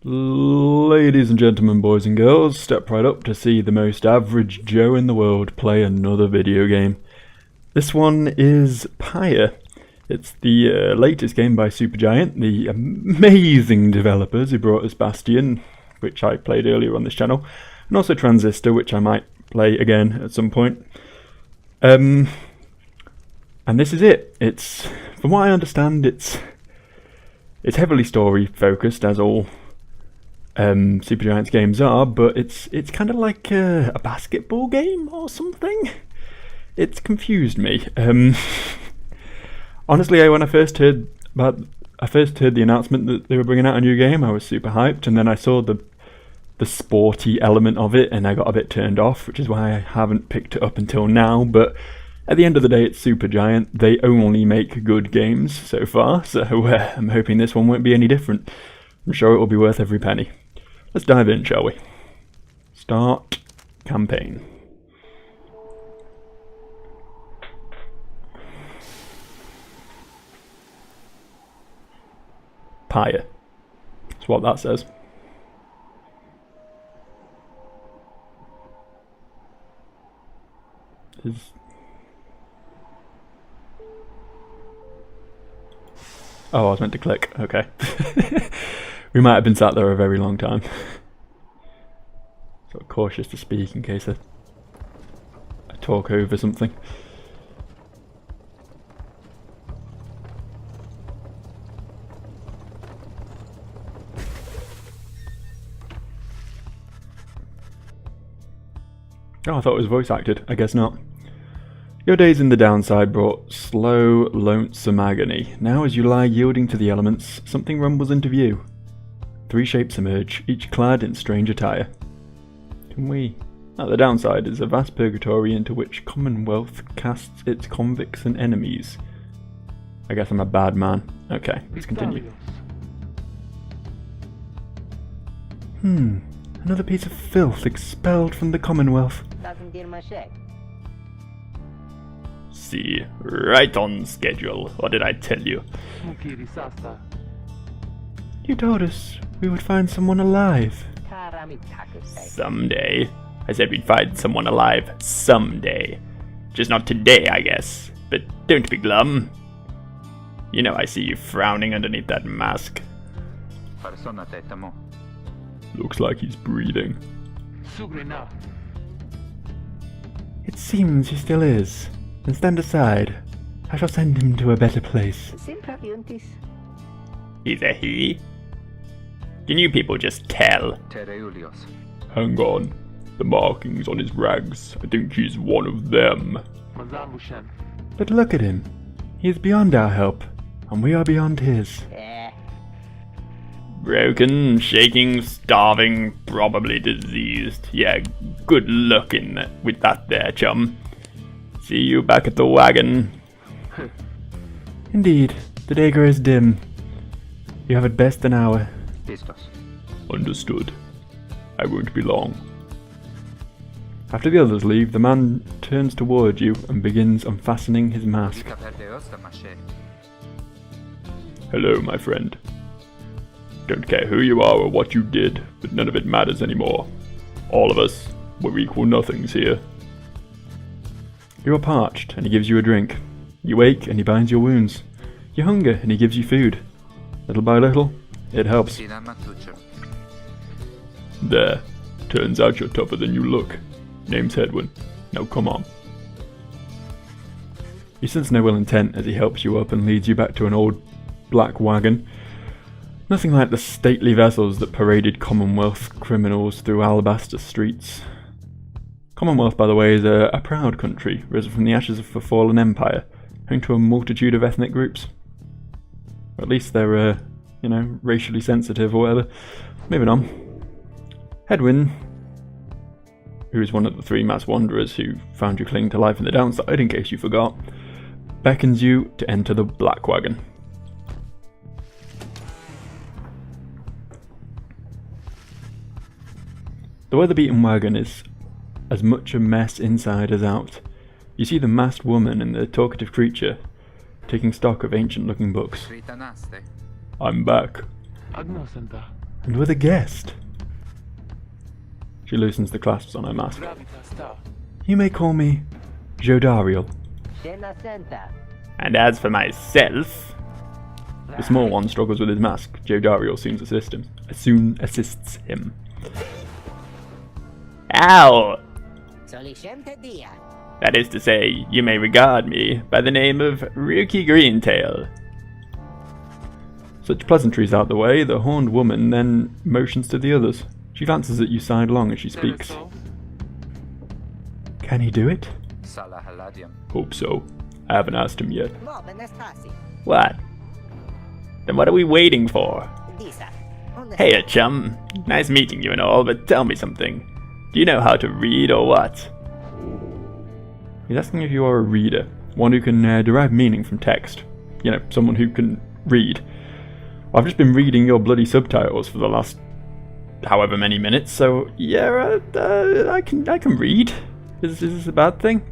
Ladies and gentlemen, boys and girls, step right up to see the most average Joe in the world play another video game. This one is Pyre. It's the latest game by Supergiant, the amazing developers who brought us Bastion, which I played earlier on this channel, and also Transistor, which I might play again at some point. And this is it. It's, from what I understand, it's heavily story focused, as all Supergiant's games are, but it's kind of like a basketball game or something. It's confused me. Honestly, when I first heard the announcement that they were bringing out a new game, I was super hyped, and then I saw the sporty element of it, and I got a bit turned off, which is why I haven't picked it up until now. But at the end of the day, it's Supergiant. They only make good games so far, so I'm hoping this one won't be any different. I'm sure it will be worth every penny. Let's dive in, shall we? Start campaign. Pyre. That's what that says. Oh, I was meant to click. Okay. We might have been sat there a very long time. Sort of cautious to speak in case I talk over something. Oh, I thought it was voice acted. I guess not. Your days in the downside brought slow, lonesome agony. Now as you lie yielding to the elements, something rumbles into view. 3 shapes emerge, each clad in strange attire. Can we? The downside is a vast purgatory into which Commonwealth casts its convicts and enemies. I guess I'm a bad man. Okay, let's continue. Another piece of filth expelled from the Commonwealth. See, right on schedule. What did I tell you? You told us we would find someone alive. Someday. I said we'd find someone alive someday. Just not today, I guess. But don't be glum. You know I see you frowning underneath that mask. Looks like he's breathing. It seems he still is. Then stand aside. I shall send him to a better place. He's a he? Can you people just tell? Hang on. The markings on his rags. I think he's one of them. But look at him. He is beyond our help, and we are beyond his. Broken, shaking, starving, probably diseased. Yeah, good luck with that there, chum. See you back at the wagon. Indeed, the day grows dim. You have at best an hour. Understood. I won't be long. After the others leave, the man turns toward you and begins unfastening his mask. Hello, my friend. Don't care who you are or what you did, but none of it matters anymore. All of us, we're equal nothings here. You are parched, and he gives you a drink. You ache, and he binds your wounds. You hunger, and he gives you food. Little by little, it helps. There. Turns out you're tougher than you look. Name's Hedwin. Now come on. You sense no ill intent as he helps you up and leads you back to an old black wagon. Nothing like the stately vessels that paraded Commonwealth criminals through alabaster streets. Commonwealth, by the way, is a proud country, risen from the ashes of a fallen empire, home to a multitude of ethnic groups. Or at least they're, racially sensitive or whatever. Moving on. Hedwin, who is one of the 3 mass wanderers who found you clinging to life in the downside, in case you forgot, beckons you to enter the black wagon. The weather-beaten wagon is as much a mess inside as out. You see the masked woman and the talkative creature taking stock of ancient-looking books. I'm back. And with a guest. She loosens the clasps on her mask. You may call me Jodariel. And as for myself... The small one struggles with his mask. Jodariel soon assists him. Ow! That is to say, you may regard me by the name of Ryuki Greentail. Such pleasantries out the way, the horned woman then motions to the others. She glances at you sidelong as she speaks. Can he do it? Hope so. I haven't asked him yet. What? Then what are we waiting for? Hey, chum. Nice meeting you and all, but tell me something. Do you know how to read or what? He's asking if you are a reader. One who can derive meaning from text. You know, someone who can read. I've just been reading your bloody subtitles for the last however many minutes, so yeah, I can read. Is this a bad thing?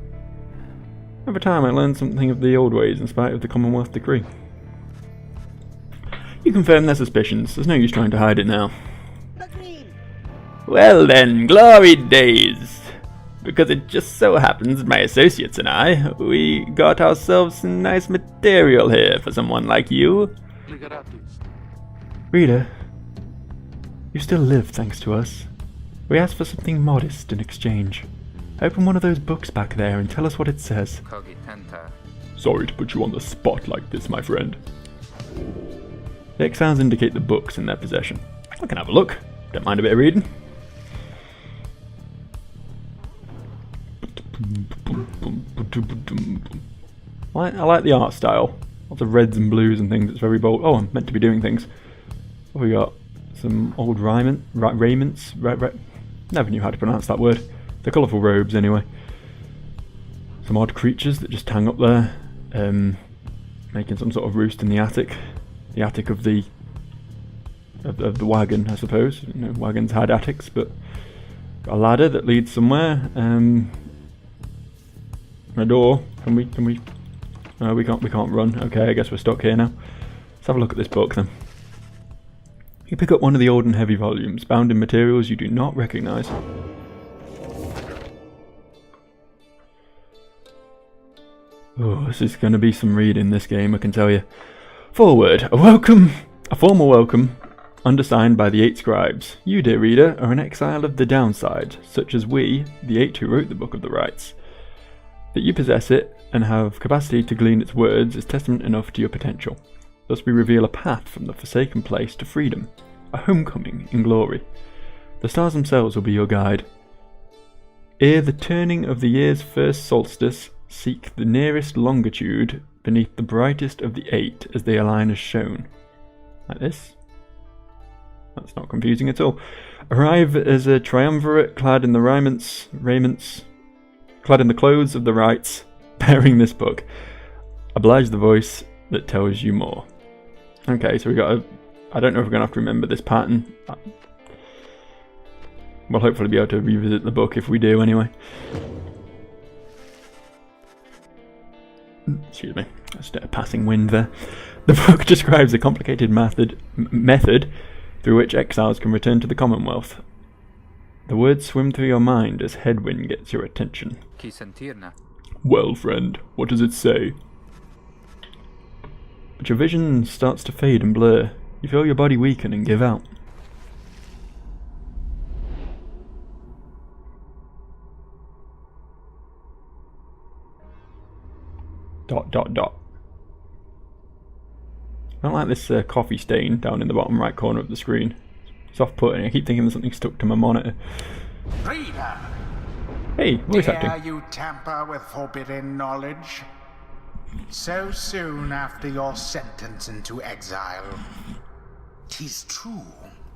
Over time I learned something of the old ways in spite of the Commonwealth decree. You confirm their suspicions. There's no use trying to hide it now. Well then, glory days! Because it just so happens my associates and I, we got ourselves some nice material here for someone like you. Reader, you still live thanks to us. We ask for something modest in exchange. Open one of those books back there and tell us what it says. Sorry to put you on the spot like this, my friend. The exiles indicate the books in their possession. I can have a look. Don't mind a bit of reading. I like the art style. Lots of reds and blues and things. It's very bold. Oh, I'm meant to be doing things. What have we got? Some old raiments. Never knew how to pronounce that word. The colourful robes, anyway. Some odd creatures that just hang up there, making some sort of roost in the attic. The attic of the wagon, I suppose. You know, wagons had attics, but got a ladder that leads somewhere. A door. Can we? No, we can't run. Okay, I guess we're stuck here now. Let's have a look at this book then. You pick up one of the old and heavy volumes, bound in materials you do not recognise. Oh, this is going to be some reading, this game, I can tell you. Forward. A formal welcome, undersigned by the 8 scribes. You, dear reader, are an exile of the downside, such as we, the 8 who wrote the Book of the Rites. That you possess it and have capacity to glean its words is testament enough to your potential. Thus we reveal a path from the forsaken place to freedom, a homecoming in glory. The stars themselves will be your guide. Ere the turning of the year's first solstice, seek the nearest longitude beneath the brightest of the 8 as they align as shown. Like this? That's not confusing at all. Arrive as a triumvirate clad in the clad in the clothes of the rites, bearing this book. Oblige the voice that tells you more. Okay, so we got I don't know if we're going to have to remember this pattern. We'll hopefully be able to revisit the book if we do anyway. Excuse me, just a passing wind there. The book describes a complicated method through which exiles can return to the Commonwealth. The words swim through your mind as headwind gets your attention. Well, friend, what does it say? But your vision starts to fade and blur. You feel your body weaken and give out. ... I don't like this coffee stain down in the bottom right corner of the screen. It's off-putting. I keep thinking there's something stuck to my monitor. Reader! Hey, voice acting. Dare you tamper with forbidden knowledge? So soon after your sentence into exile. 'Tis true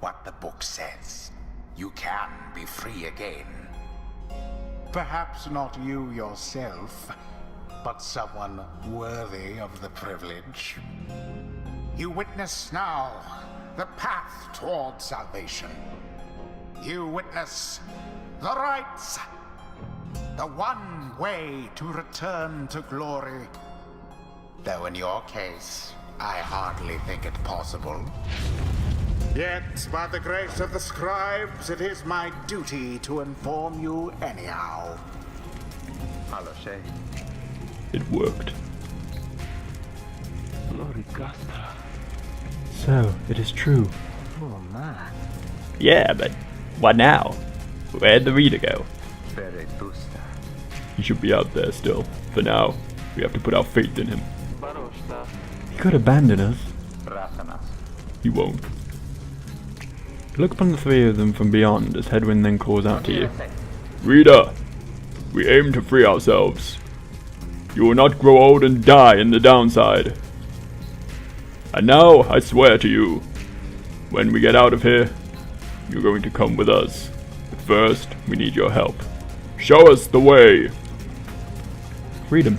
what the book says. You can be free again. Perhaps not you yourself, but someone worthy of the privilege. You witness now the path toward salvation. You witness the rites, the one way to return to glory. Though in your case, I hardly think it possible. Yet, by the grace of the scribes, it is my duty to inform you anyhow. It worked. So, it is true. Yeah, but what now? Where'd the reader go? He should be out there still. For now, we have to put our faith in him. He could abandon us. He won't. Look upon the three of them from beyond as Hedwyn then calls out to you. Reader, we aim to free ourselves. You will not grow old and die in the downside. And now I swear to you, when we get out of here, you're going to come with us. But first, we need your help. Show us the way! Freedom.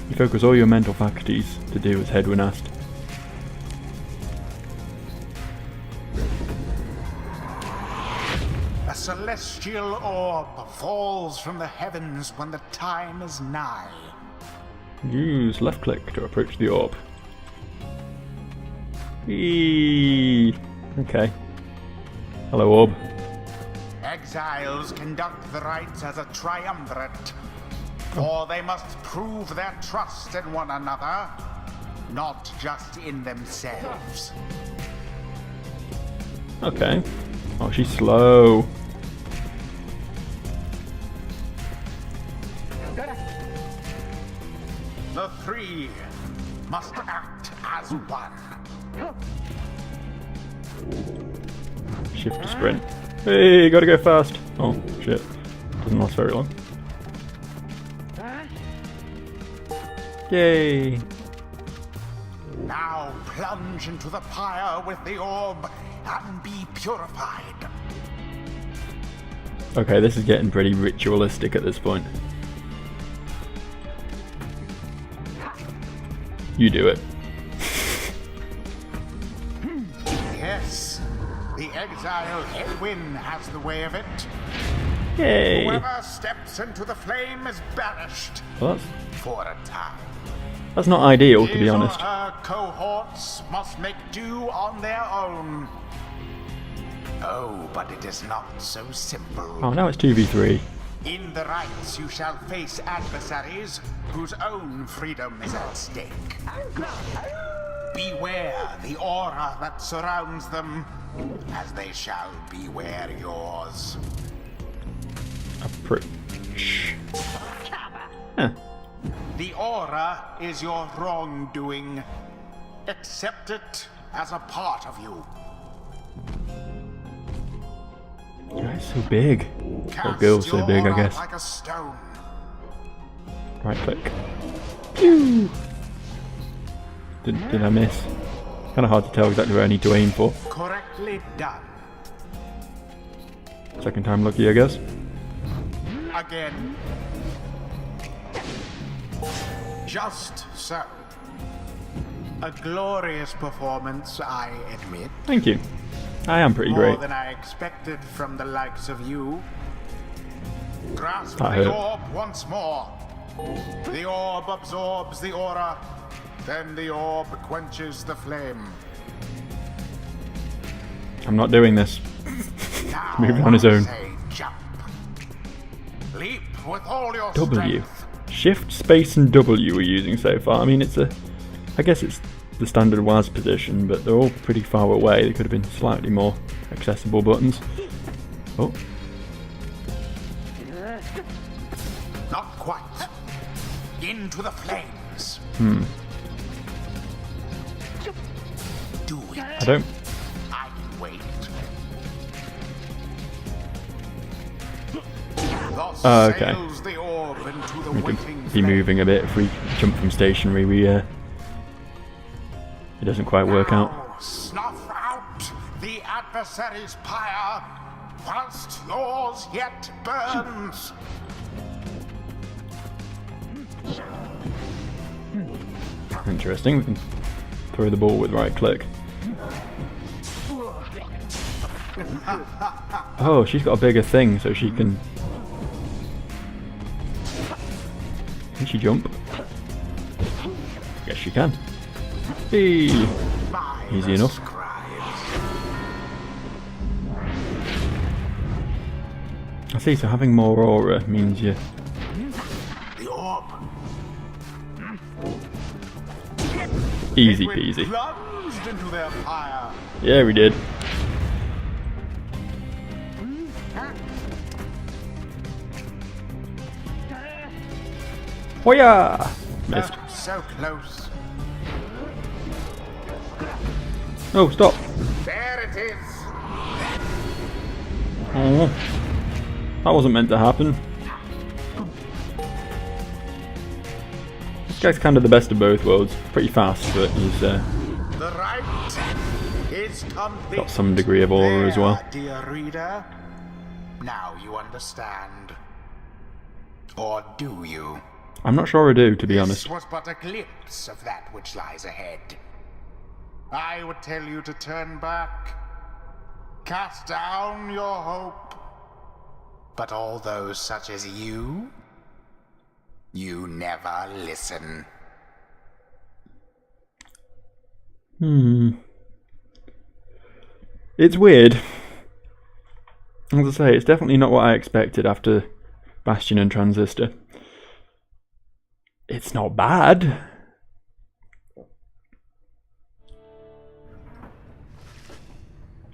You focus all your mental faculties to do as Hedwyn asked. A celestial orb falls from the heavens when the time is nigh. Use left click to approach the orb. Eee. Okay. Hello, orb. Exiles conduct the rites as a triumvirate, for they must prove their trust in one another, not just in themselves. Okay. Oh, she's slow. The three must act as one. Shift to sprint. Hey, gotta go fast. Oh, shit. Doesn't last very long. Yay! Now plunge into the pyre with the orb and be purified. Okay, this is getting pretty ritualistic at this point. You do it. Yes, the exile Hedwyn has the way of it. Yay! Whoever steps into the flame is banished Well, for a time. that's not ideal, to be His or honest. her cohorts must make do on their own. Oh, but it is not so simple. Oh, now it's 2v3. In the rites you shall face adversaries whose own freedom is at stake. Beware the aura that surrounds them, as they shall beware yours. Approach. Huh. The aura is your wrongdoing. Accept it as a part of you. Guy's so big. Or Cast girl's so your big, I aura guess. like a stone. Right click. Pew! Did I miss? Kind of hard to tell exactly where I need to aim for. Correctly done. Second time lucky, I guess. Again. Just so. A glorious performance, I admit. Thank you. I am pretty More great. than I expected from the likes of you. Grasp That the hurt. orb once more. The orb absorbs the aura. Then the orb quenches the flame. I'm not doing this. Now Moving on his own. say jump. Leap with all your W. strength. Shift, space, and W we're using so far. I mean, I guess it's the standard WAS position, but they're all pretty far away. They could have been slightly more accessible buttons. Oh. Not quite. Into the flames. Do it. I don't. I can wait. Thus Okay. sails the orb into the We waiting could be flame. moving a bit. If we jump from stationary, it doesn't quite work out. Now snuff out the adversary's pyre whilst yours yet burns. Interesting. We can throw the ball with right click. Oh, she's got a bigger thing, so she can. Can she jump? Guess she can. Hey. By Easy the enough. scribes. I see, so having more aura means you... The orb. Easy It peasy. plunged into their fire. Yeah, we did. Hoya! Missed. So close. Oh, stop! There it is. Oh, that wasn't meant to happen. This guy's kind of the best of both worlds. Pretty fast, but he's The right is complete. got some degree of aura as well. There, dear reader. Now you understand. Or do you? I'm not sure I do, to be honest. This was but a glimpse of that which lies ahead. I would tell you to turn back, cast down your hope. But all those such as you never listen. It's weird. As I say, it's definitely not what I expected after Bastion and Transistor. It's not bad.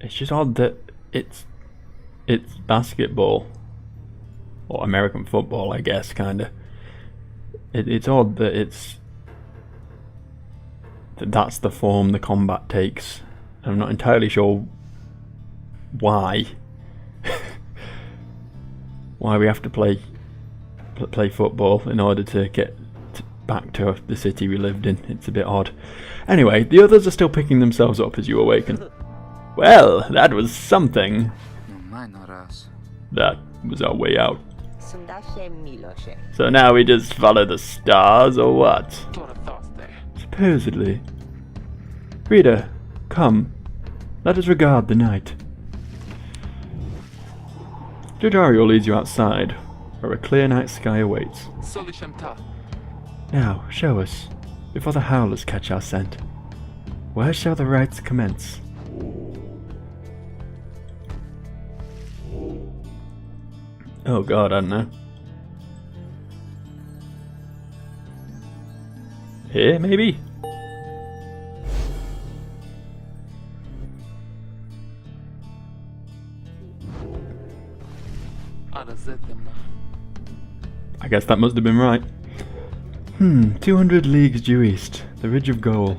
It's just odd that it's basketball. Or American football, I guess, kinda. It's odd that that's the form the combat takes. I'm not entirely sure why. Why we have to play football in order to get back to the city we lived in. It's a bit odd. Anyway, the others are still picking themselves up as you awaken. Well, that was something. That was our way out. So now we just follow the stars, or what? Supposedly. Reader, come. Let us regard the night. Jodario leads you outside, where a clear night sky awaits. Now, show us, before the howlers catch our scent. Where shall the rites commence? Oh god, I don't know. Here, maybe? I guess that must have been right. 200 leagues due east, the Ridge of Goal.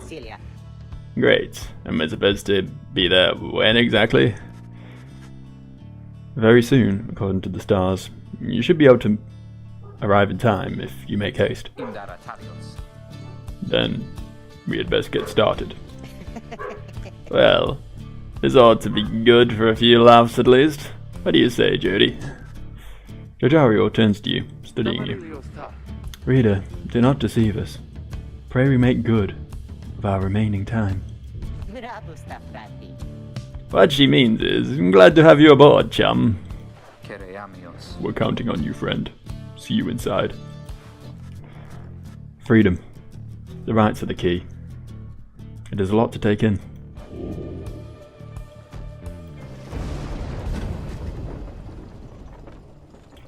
Great. And we're supposed to be there when exactly? Very soon, according to the stars. You should be able to arrive in time if you make haste. Then we had best get started. Well, this ought to be good for a few laughs at least. What do you say, Jody? Jodario turns to you, studying you. Reader, do not deceive us. Pray we make good of our remaining time. What she means is, I'm glad to have you aboard, chum. We're counting on you, friend. See you inside. Freedom. The rights are the key. It is a lot to take in.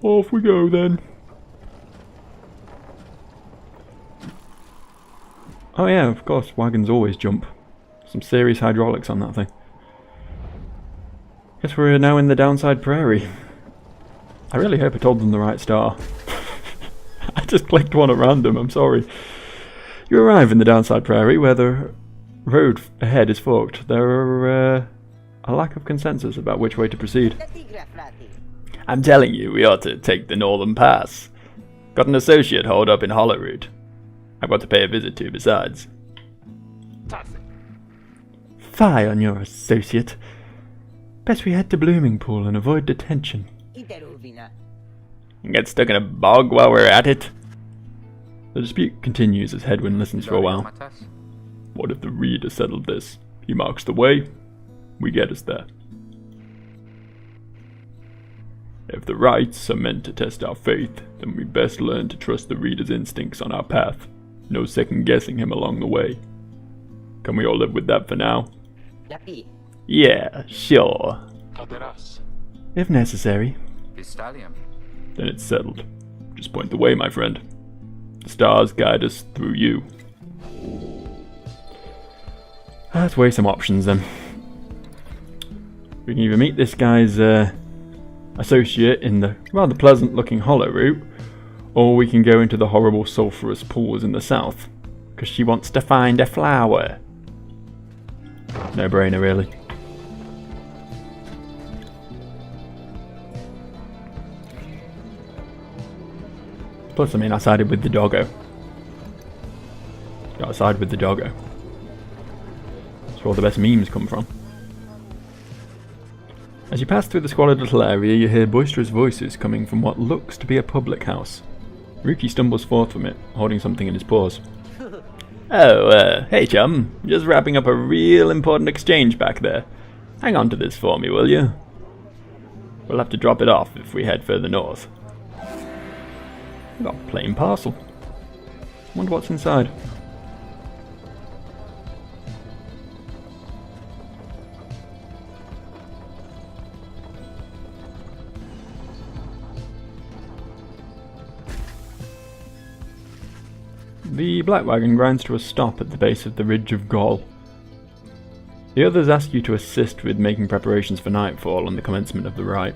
Off we go then. Oh yeah, of course, wagons always jump. Some serious hydraulics on that thing. Guess we're now in the downside prairie. I really hope I told them the right star. I just clicked one at random, I'm sorry. You arrive in the downside prairie where the road ahead is forked. There are a lack of consensus about which way to proceed. I'm telling you, we ought to take the northern pass. Got an associate holed up in Hollowroot. I've got to pay a visit to besides. Fie on your associate. Best we head to Bloomingpool and avoid detention. Get stuck in a bog while we're at it. The dispute continues as Hedwin listens for a while. What if the reader settled this? He marks the way, we get us there. If the rites are meant to test our faith, then we best learn to trust the reader's instincts on our path. No second guessing him along the way. Can we all live with that for now? Yeah, sure. If necessary. stallion. Then it's settled. Just point the way, my friend. The stars guide us through you. Let's weigh some options then. We can either meet this guy's associate in the rather pleasant looking hollow route, or we can go into the horrible sulphurous pools in the south, because she wants to find a flower. No brainer, really. Plus, I mean, I sided with the doggo. Gotta side with the doggo. That's where all the best memes come from. As you pass through the squalid little area, you hear boisterous voices coming from what looks to be a public house. Ruki stumbles forth from it, holding something in his paws. Oh, hey chum, just wrapping up a real important exchange back there. Hang on to this for me, will you? We'll have to drop it off if we head further north. We've got a plain parcel. Wonder what's inside. The black wagon grinds to a stop at the base of the ridge of Gaul. The others ask you to assist with making preparations for nightfall and the commencement of the rite.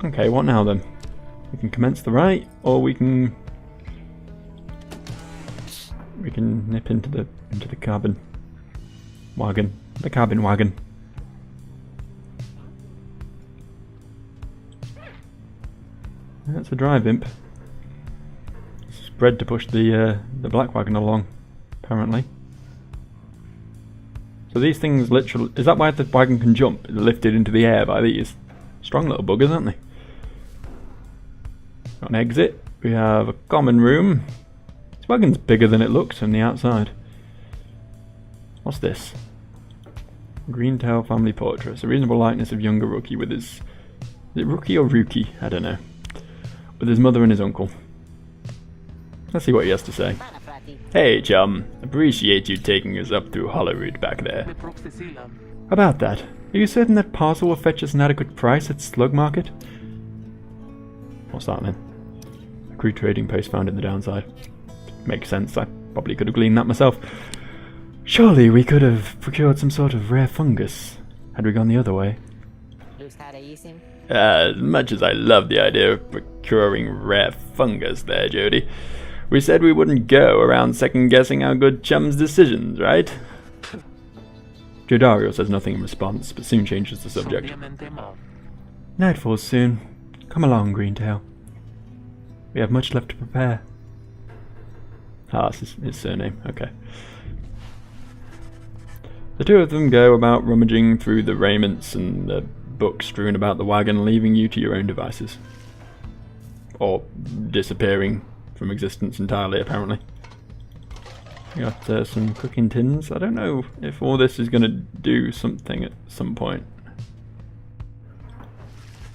Okay, what now then? We can commence the rite, or we can nip into the cabin wagon. The cabin wagon. That's a drive imp. Spread to push the black wagon along, apparently. So these things literally... Is that why the wagon can jump? It's lifted into the air by these. Strong little buggers, aren't they? Got an exit. We have a common room. This wagon's bigger than it looks from the outside. What's this? Greentail family portrait. A reasonable likeness of younger Rookie with his... Is it Rookie or Rookie? I don't know. With his mother and his uncle. Let's see what he has to say. Hey chum, appreciate you taking us up through Hollywood back there. About that, are you certain that parcel will fetch us an adequate price at Slug Market? What's that then? A crude trading post found in the downside. Makes sense, I probably could have gleaned that myself. Surely we could have procured some sort of rare fungus, had we gone the other way. As much as I love the idea of procuring rare fungus there, Jody, we said we wouldn't go around second-guessing our good chum's decisions, right? Jodario says nothing in response, but soon changes the subject. Nightfall's soon. Come along, Greentail. We have much left to prepare. Ah, this is his surname, okay. The two of them go about rummaging through the raiments and the books strewn about the wagon, leaving you to your own devices. Or disappearing from existence entirely, apparently. We got some cooking tins. I don't know if all this is going to do something at some point.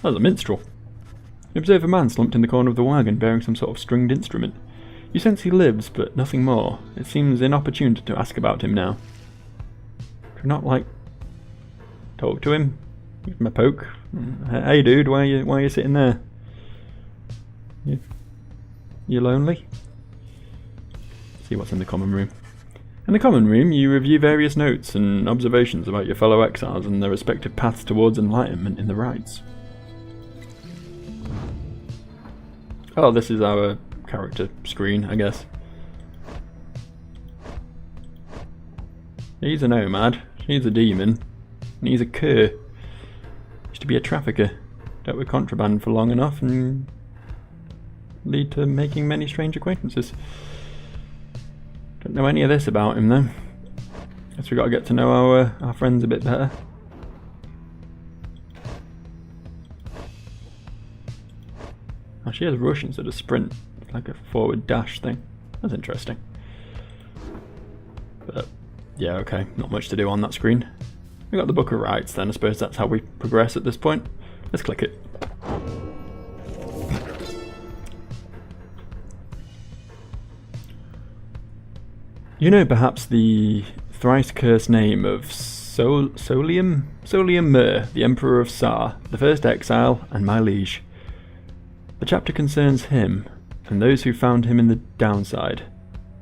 There's a minstrel. You observe a man slumped in the corner of the wagon, bearing some sort of stringed instrument. You sense he lives, but nothing more. It seems inopportune to ask about him now. Could not, like, talk to him? Give him a poke. Hey dude, why are you sitting there? You lonely? See what's in the common room. In the common room, you review various notes and observations about your fellow exiles and their respective paths towards enlightenment in the rites. Oh, this is our character screen, I guess. He's a nomad, she's a demon, and he's a cur. Used to be a trafficker, dealt with contraband for long enough and lead to making many strange acquaintances. Don't know any of this about him though. Guess we got to get to know our friends a bit better. Oh, she has rush instead of sprint, like a forward dash thing. That's interesting. But yeah, okay, not much to do on that screen. We got the Book of Rites then, I suppose that's how we progress at this point. Let's click it. You know perhaps the thrice cursed name of Solium Mer, the Emperor of Sar, the first exile, and my liege. The chapter concerns him, and those who found him in the downside.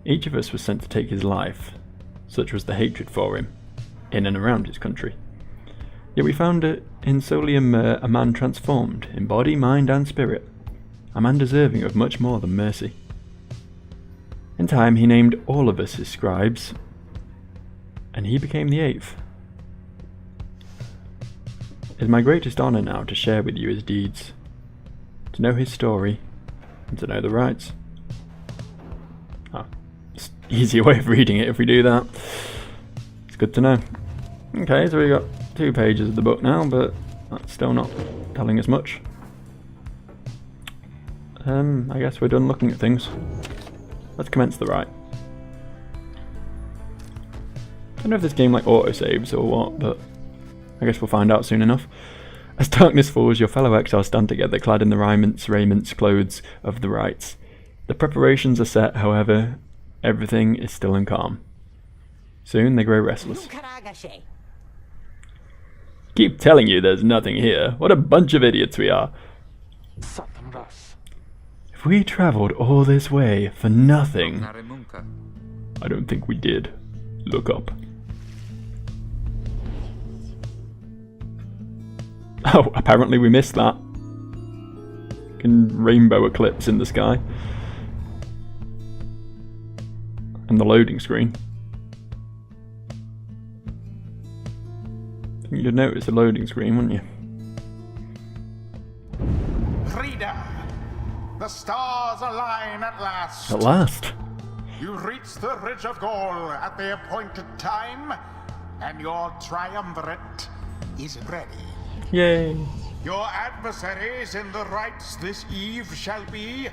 Each of us was sent to take his life. Such was the hatred for him, in and around his country. Yet we found it in Solium Mer a man transformed, in body, mind, and spirit. A man deserving of much more than mercy. In time he named all of us his scribes, and he became the 8th. It is my greatest honour now to share with you his deeds, to know his story, and to know the rights. Oh, it's an easier way of reading it if we do that. It's good to know. Okay, so we got 2 pages of the book now, but that's still not telling us much. I guess we're done looking at things. Let's commence the rite. I don't know if this game like autosaves or what, but I guess we'll find out soon enough. As darkness falls, your fellow exiles stand together, clad in the raiments, clothes of the rites. The preparations are set, however, everything is still and calm. Soon they grow restless. Keep telling you there's nothing here. What a bunch of idiots we are. If we travelled all this way for nothing... I don't think we did. Look up. Oh, apparently we missed that. Rainbow eclipse in the sky. And the loading screen. I think you'd notice the loading screen, wouldn't you? Reader, the stars align at last. At last. You reach the Ridge of Gaul at the appointed time, and your triumvirate is ready. Yay. Your adversaries in the rites this eve shall be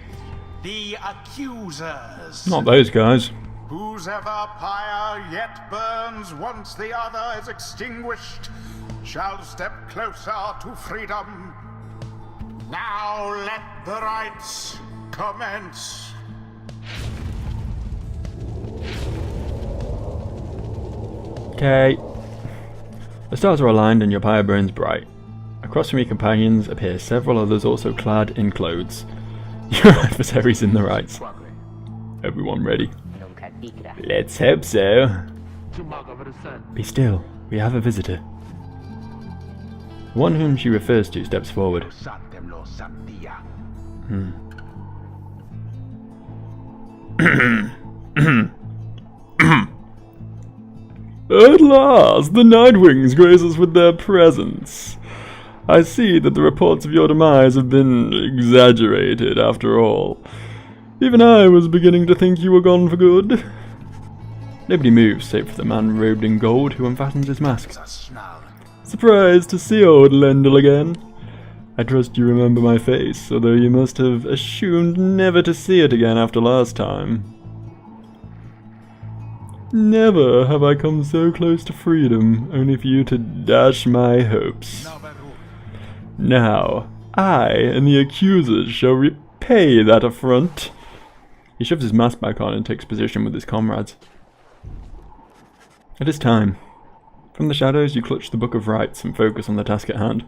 the accusers. Not those guys. Whose ever pyre yet burns once the other is extinguished shall step closer to freedom. Now let the rites commence. Okay. The stars are aligned and your pyre burns bright. Across from your companions appear several others also clad in clothes. Your adversaries in the rites. Everyone ready? Let's hope so. Be still, we have a visitor. The one whom she refers to steps forward. At last, the Nightwings grace us with their presence. I see that the reports of your demise have been exaggerated after all. Even I was beginning to think you were gone for good. Nobody moves, save for the man robed in gold who unfastens his mask. Surprised to see old Lendl again. I trust you remember my face, although you must have assumed never to see it again after last time. Never have I come so close to freedom, only for you to dash my hopes. Now, I and the accusers shall repay that affront. He shoves his mask back on and takes position with his comrades. It is time. From the shadows you clutch the Book of Rites and focus on the task at hand.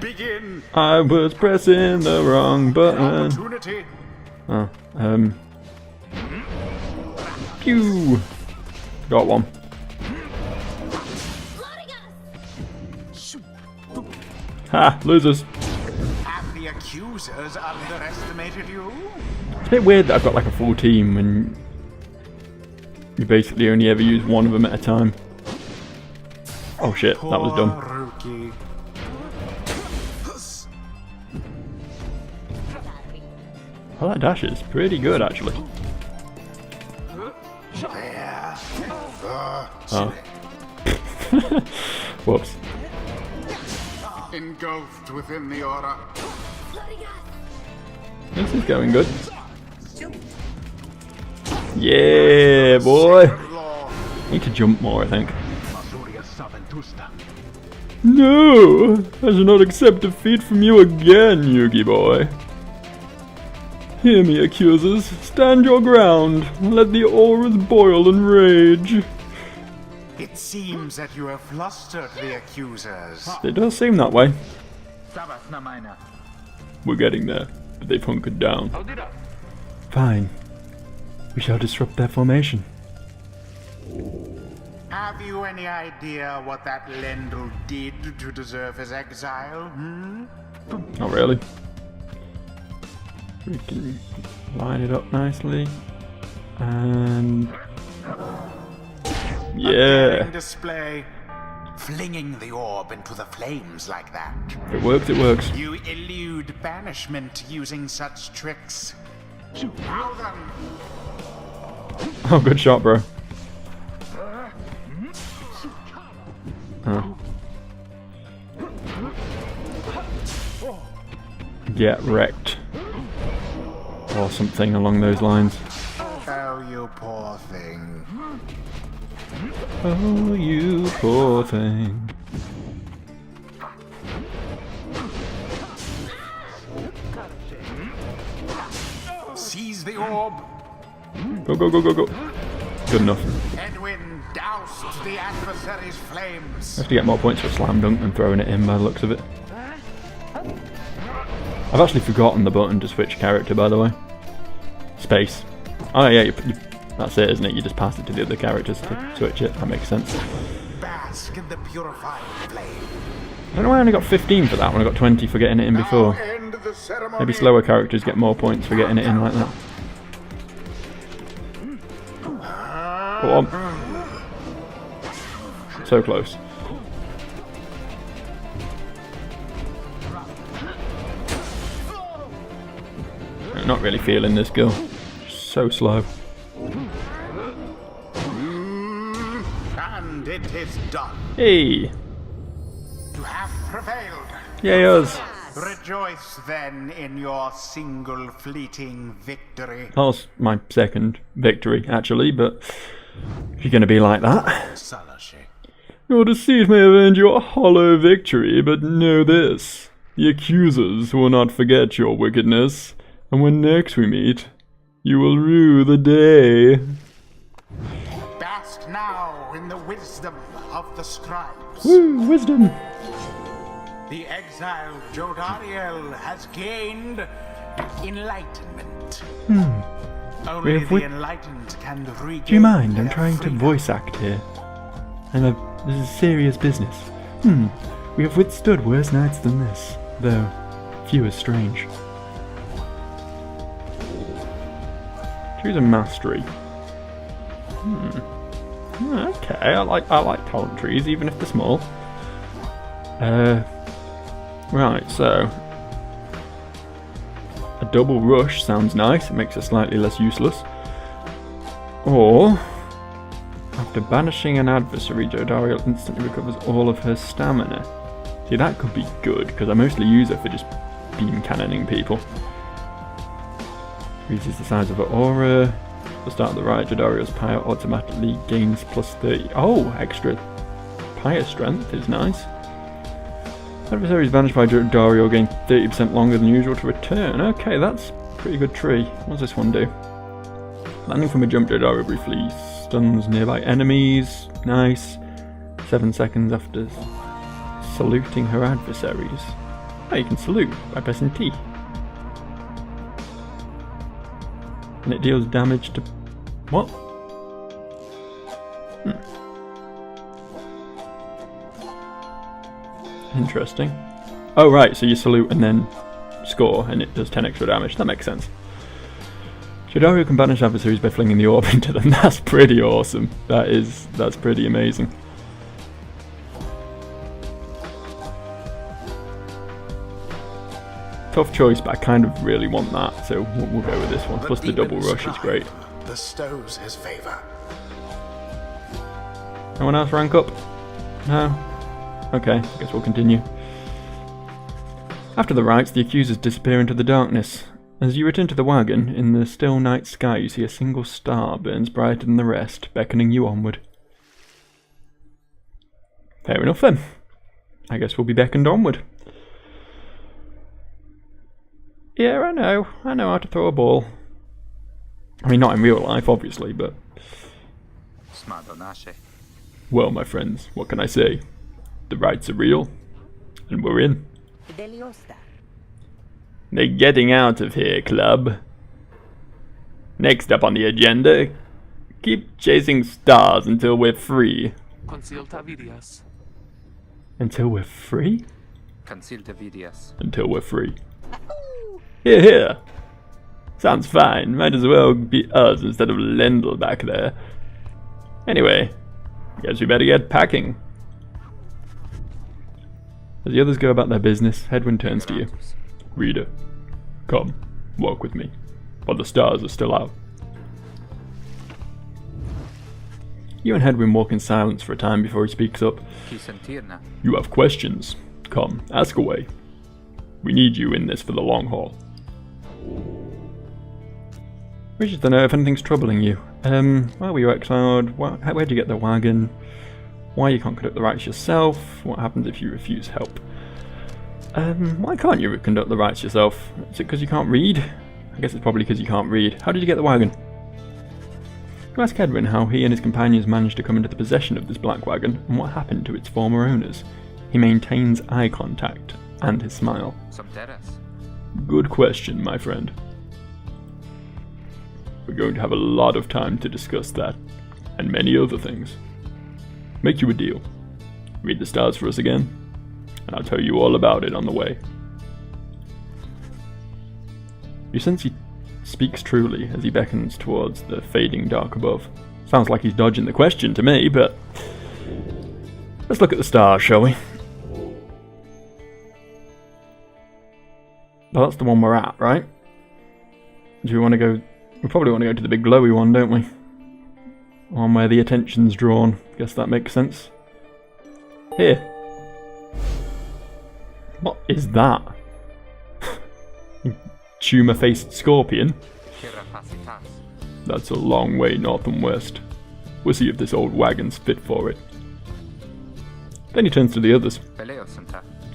Begin. I was pressing the wrong button. Oh, Pew! Got one. Ha! Losers. Have the accusers underestimated you? It's a bit weird that I've got like a full team when you basically only ever use one of them at a time. Oh shit, that was dumb. Rookie. Well, that dash is pretty good actually. Oh. Whoops. Engulfed within the aura. This is going good. Yeah, boy. Need to jump more, I think. No! I shall not accept defeat from you again, Yugi boy. Hear me, accusers. Stand your ground. Let the auras boil and rage. It seems that you have flustered the accusers. It does seem that way. We're getting there, but they've hunkered down. Fine. We shall disrupt their formation. Have you any idea what that Lendl did to deserve his exile? Not really. We can line it up nicely. And... A yeah! daring display. Flinging the orb into the flames like that. If it works, it works. You elude banishment using such tricks. Now then. Oh, good shot, bro. Huh. Get wrecked. Or something along those lines. Oh, you poor thing. Oh, you poor thing. Seize the orb. Go, go, go, go, go. Good enough. Edwin doused the adversary's flames. I have to get more points for slam dunk than throwing it in by the looks of it. I've actually forgotten the button to switch character, by the way. Space. Oh yeah, that's it, isn't it? You just pass it to the other characters to switch it. That makes sense. Bask in the purifying flame. I don't know why I only got 15 for that when I got 20 for getting it in before. End the ceremony. Maybe slower characters get more points for getting it in like that. Go on. So close. I'm not really feeling this girl. So slow. And it is done. Hey! You have prevailed. Yay us! Rejoice then in your single fleeting victory. That was my second victory, actually, but if you're going to be like that... Salashi. Your deceit may avenge your hollow victory, but know this. The accusers will not forget your wickedness, and when next we meet, you will rue the day. Bask now in the wisdom of the scribes. Woo, wisdom! The exiled Jodariel has gained enlightenment. Only the enlightened can regain. Do you mind? I'm their trying to freedom. voice act here. This is serious business. We have withstood worse nights than this, though few as strange. Choose a mastery. Okay, I like talent trees, even if they're small. Right, so a double rush sounds nice. It makes it slightly less useless. Or after banishing an adversary, Jodariel instantly recovers all of her stamina. See, that could be good because I mostly use her for just beam cannoning people. Increases the size of her aura. At the start of the ride, Jodariel's Pyre automatically gains plus 30. Oh, extra Pyre strength is nice. Adversaries banished by Jodariel gain 30% longer than usual to return. Okay, that's a pretty good tree. What does this one do? Landing from a jump, Jodariel briefly stuns nearby enemies. Nice. 7 seconds after saluting her adversaries. Oh, you can salute by pressing T. And it deals damage to... what? Interesting. Oh right, so you salute and then score and it does 10 extra damage. That makes sense. Jodariel can banish adversaries by flinging the orb into them. That's pretty awesome. That's pretty amazing. Tough choice, but I kind of really want that, so we'll go with this one. Plus the double rush is great. Bestows his favor. No one else rank up? No? Okay, I guess we'll continue. After the rites, the accusers disappear into the darkness. As you return to the wagon, in the still night sky you see a single star burns brighter than the rest, beckoning you onward. Fair enough then. I guess we'll be beckoned onward. Yeah, I know how to throw a ball. I mean, not in real life, obviously, but... Well, my friends, what can I say? The rights are real, and we're in. They're getting out of here, club. Next up on the agenda, keep chasing stars until we're free. Until we're free? Until we're free. Here, here. Sounds fine. Might as well be us instead of Lendl back there. Anyway, guess we better get packing. As the others go about their business, Hedwyn turns to you. Reader, come, walk with me, while the stars are still out. You and Hedwyn walk in silence for a time before he speaks up. You have questions. Come, ask away. We need you in this for the long haul. We just don't know if anything's troubling you. Why were you exiled? Where'd you get the wagon? Why you can't conduct the rites yourself? What happens if you refuse help? Why can't you conduct the rites yourself? Is it because you can't read? I guess it's probably because you can't read. How did you get the wagon? You ask Hedwyn how he and his companions managed to come into the possession of this black wagon and what happened to its former owners. He maintains eye contact and his smile. Good question, my friend. We're going to have a lot of time to discuss that, and many other things. Make you a deal. Read the stars for us again, and I'll tell you all about it on the way. You sense he speaks truly as he beckons towards the fading dark above. Sounds like he's dodging the question to me, but... let's look at the stars, shall we? Well, that's the one we're at, right? Do we want to go... we probably want to go to the big glowy one, don't we? One where the attention's drawn. Guess that makes sense. Here. What is that? Tumor-faced scorpion? That's a long way north and west. We'll see if this old wagon's fit for it. Then he turns to the others.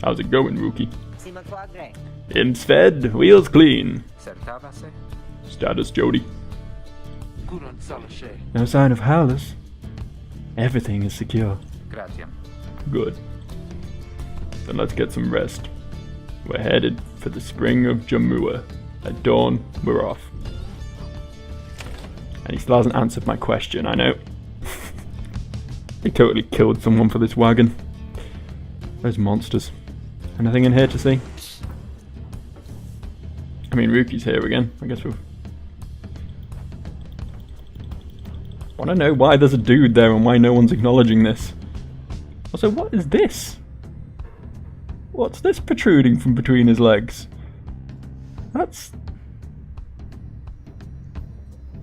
How's it going, rookie? Imps fed, wheels clean. Status, Jody? No sign of howlers. Everything is secure. Good. Then let's get some rest. We're headed for the spring of Jamua. At dawn, we're off. And he still hasn't answered my question, I know. He totally killed someone for this wagon. Those monsters. Anything in here to see? I mean, Ruki's here again. I guess we've... I want to know why there's a dude there and why no one's acknowledging this. Also, what is this? What's this protruding from between his legs? That's...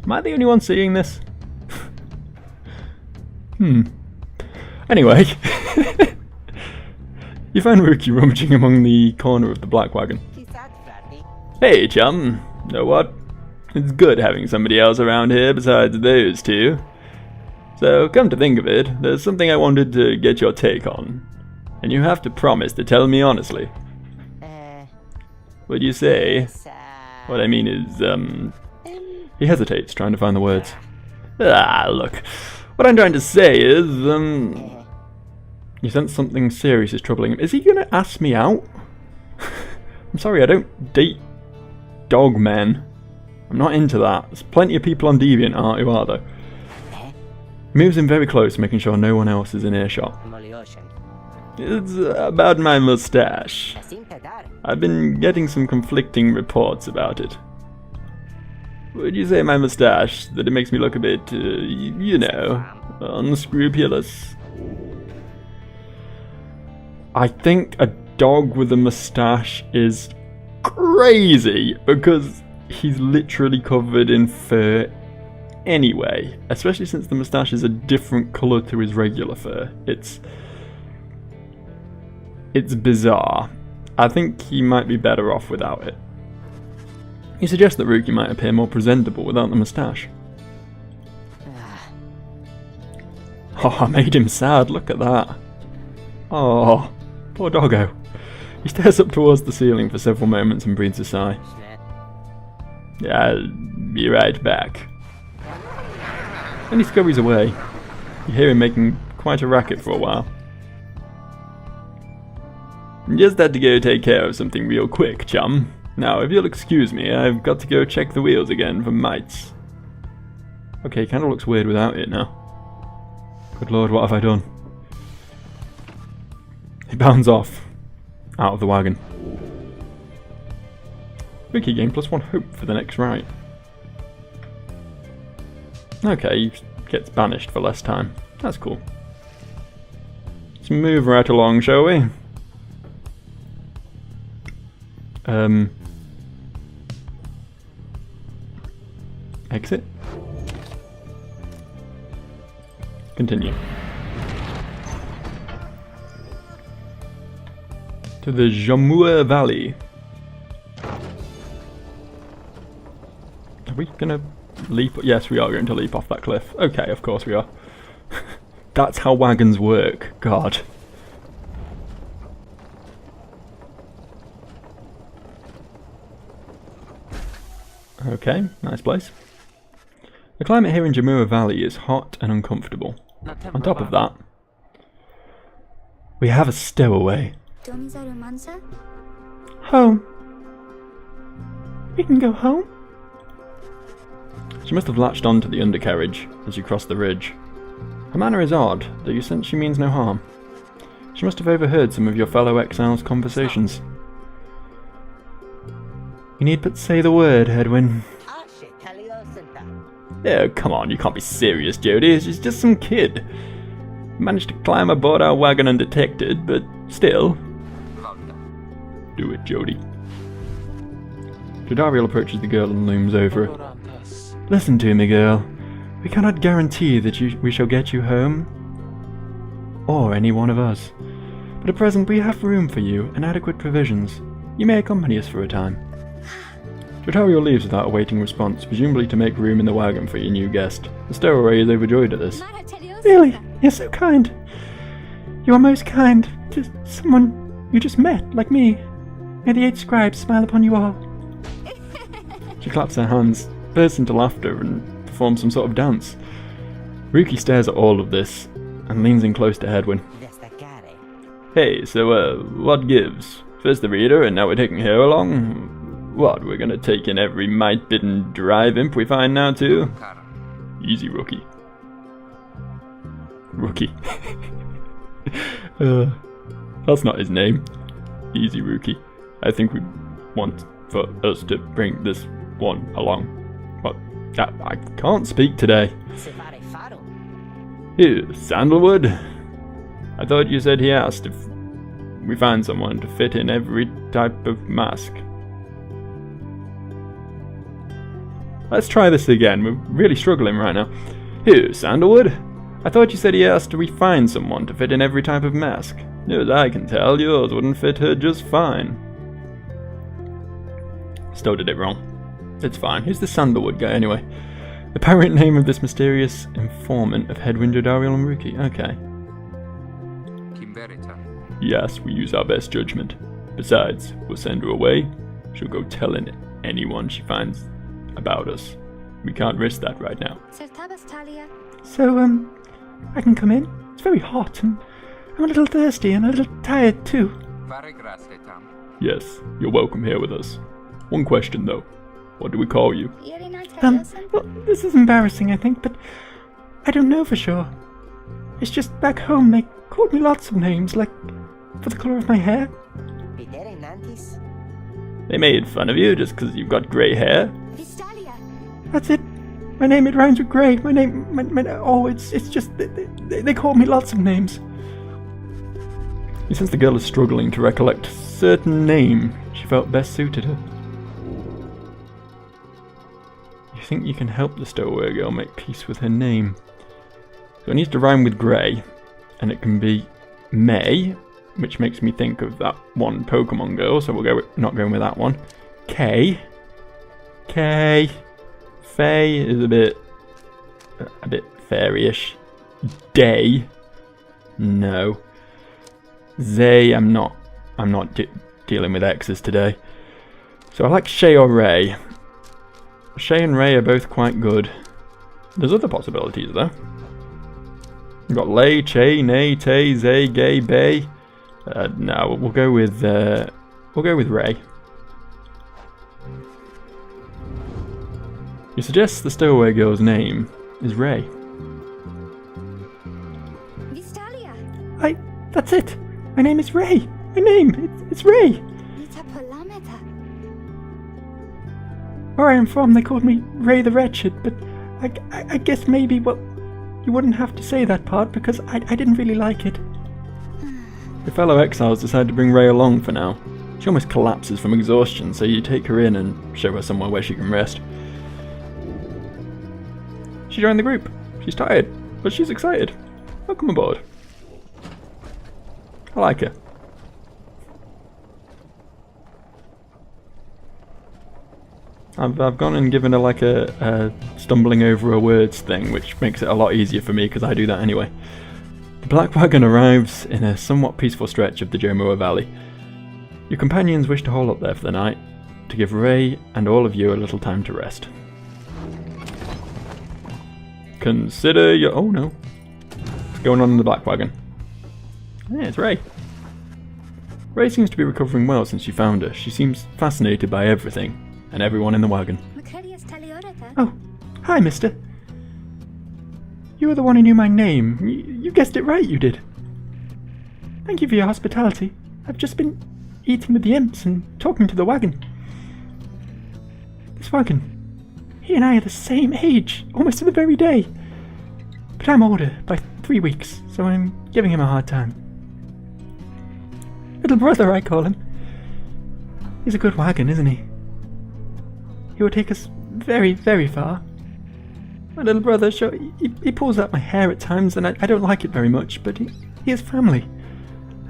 Am I the only one seeing this? Anyway. You find Ruki rummaging among the corner of the black wagon. Hey, chum. Know what? It's good having somebody else around here besides those two. So, come to think of it, there's something I wanted to get your take on. And you have to promise to tell me honestly. What'd you say? What I mean is, He hesitates, trying to find the words. Look. What I'm trying to say is, You sense something serious is troubling him. Is he gonna ask me out? I'm sorry, I don't date dog men. I'm not into that. There's plenty of people on DeviantArt who are, though. He moves in very close, making sure no one else is in earshot. It's about my mustache. I've been getting some conflicting reports about it. Would you say my mustache, that it makes me look a bit, you know, unscrupulous? I think a dog with a mustache is crazy, because he's literally covered in fur anyway, especially since the mustache is a different colour to his regular fur. It's bizarre. I think he might be better off without it. He suggests that Ruki might appear more presentable without the moustache. Oh, I made him sad, look at that. Oh, Poor doggo. He stares up towards the ceiling for several moments and breathes a sigh. I'll be right back. Then he scurries away. You hear him making quite a racket for a while. Just had to go take care of something real quick, chum. Now, if you'll excuse me, I've got to go check the wheels again for mites. Okay, kinda looks weird without it now. Good lord, what have I done? He bounds off, out of the wagon. Rookie game +1 hope for the next ride. Okay, he gets banished for less time. That's cool. Let's move right along, shall we? Exit. Continue. To the Jamua Valley. Are we gonna leap? Yes, we are going to leap off that cliff. Okay, of course we are. That's how wagons work. God. Okay, nice place. The climate here in Jamua Valley is hot and uncomfortable. On top of that, we have a stowaway. Home. We can go home? She must have latched on to the undercarriage as you crossed the ridge. Her manner is odd, though you sense she means no harm. She must have overheard some of your fellow exiles' conversations. You need but say the word, Edwin. Oh, come on, you can't be serious, Jody. She's just some kid. Managed to climb aboard our wagon undetected, but still. Do it, Jody. Jodariel approaches the girl and looms over her. Listen to me, girl. We cannot guarantee that we shall get you home, or any one of us. But at present we have room for you and adequate provisions. You may accompany us for a time. Jodariel leaves without awaiting response, presumably to make room in the wagon for your new guest. The stowaway is overjoyed at this. Really? You're so kind. You are most kind to someone you just met, like me. May the 8 scribes smile upon you all. She claps her hands, bursts into laughter, and performs some sort of dance. Ruki stares at all of this, and leans in close to Edwin. Hey, so what gives? First the reader, and now we're taking her along? What, we're gonna take in every might-bidden drive imp we find now too? Easy, rookie. Rookie. That's not his name. Easy, rookie. I think we want for us to bring this one along. But I can't speak today. Ew, Sandalwood? I thought you said he asked if we find someone to fit in every type of mask. Let's try this again, we're really struggling right now. Who, Sandalwood? I thought you said he asked we find someone to fit in every type of mask. As I can tell, yours wouldn't fit her just fine. Still did it wrong. It's fine. Who's the Sandalwood guy anyway? The parent name of this mysterious informant of Hedwin, Jodariel and Ruki. Okay. Yes, we use our best judgment. Besides, we'll send her away. She'll go telling anyone she finds about us. We can't risk that right now. So, I can come in? It's very hot and I'm a little thirsty and a little tired too. Yes, you're welcome here with us. One question though. What do we call you? Well, this is embarrassing I think, but I don't know for sure. It's just back home they called me lots of names, like for the colour of my hair. They made fun of you just because you've got grey hair? That's it. My name, it rhymes with grey. My name, it's just, they call me lots of names. You sense the girl is struggling to recollect a certain name she felt best suited her. You think you can help the stowaway girl make peace with her name. So it needs to rhyme with grey, and it can be May, which makes me think of that one Pokemon girl, so we'll go with, not going with that one. K. Faye is a bit fairy-ish. Day. No. Zay, I'm not dealing with X's today. So I like Shay or Ray. Shay and Ray are both quite good. There's other possibilities though. We've got Lay, Che, Nay, Tay, Zay, Gay, Bay. No, we'll go with Ray. You suggest the stowaway girl's name is Ray. That's it. My name is Ray. My name, it's Ray. Where I am from, they called me Ray the Wretched, but I guess maybe, well, you wouldn't have to say that part because I didn't really like it. Your fellow exiles decide to bring Ray along for now. She almost collapses from exhaustion, so you take her in and show her somewhere where she can rest. She joined the group. She's tired, but she's excited. Welcome aboard. I like her. I've gone and given her like a stumbling over her words thing, which makes it a lot easier for me because I do that anyway. The Black Wagon arrives in a somewhat peaceful stretch of the Jomoa Valley. Your companions wish to hole up there for the night, to give Ray and all of you a little time to rest. Consider your... oh no. What's going on in the Black Wagon? Yeah, it's Ray. Ray seems to be recovering well since you found her. She seems fascinated by everything and everyone in the wagon. Oh, hi, mister. You were the one who knew my name. You guessed it right, you did. Thank you for your hospitality. I've just been eating with the imps and talking to the wagon. This wagon, he and I are the same age, almost to the very day. But I'm older by 3 weeks, so I'm giving him a hard time. Little brother, I call him. He's a good wagon, isn't he? He will take us very, very far. My little brother, sure, he pulls out my hair at times, and I don't like it very much, but he has family.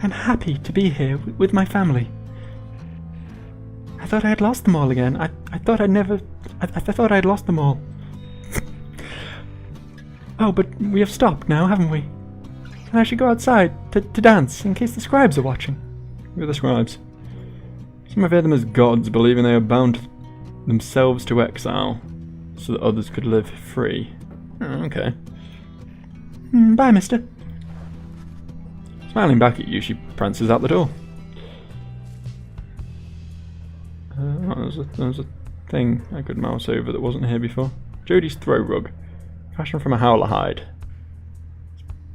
I'm happy to be here with my family. I thought I had lost them all again. I thought I'd lost them all. Oh, but we have stopped now, haven't we? And I should go outside to dance, in case the scribes are watching. Who are the scribes? Some have heard them as gods, believing they are bound themselves to exile, so that others could live free. Oh, okay. Bye, mister. Smiling back at you, she prances out the door. There's a thing I could mouse over that wasn't here before. Jodie's throw rug, fashioned from a howler hide.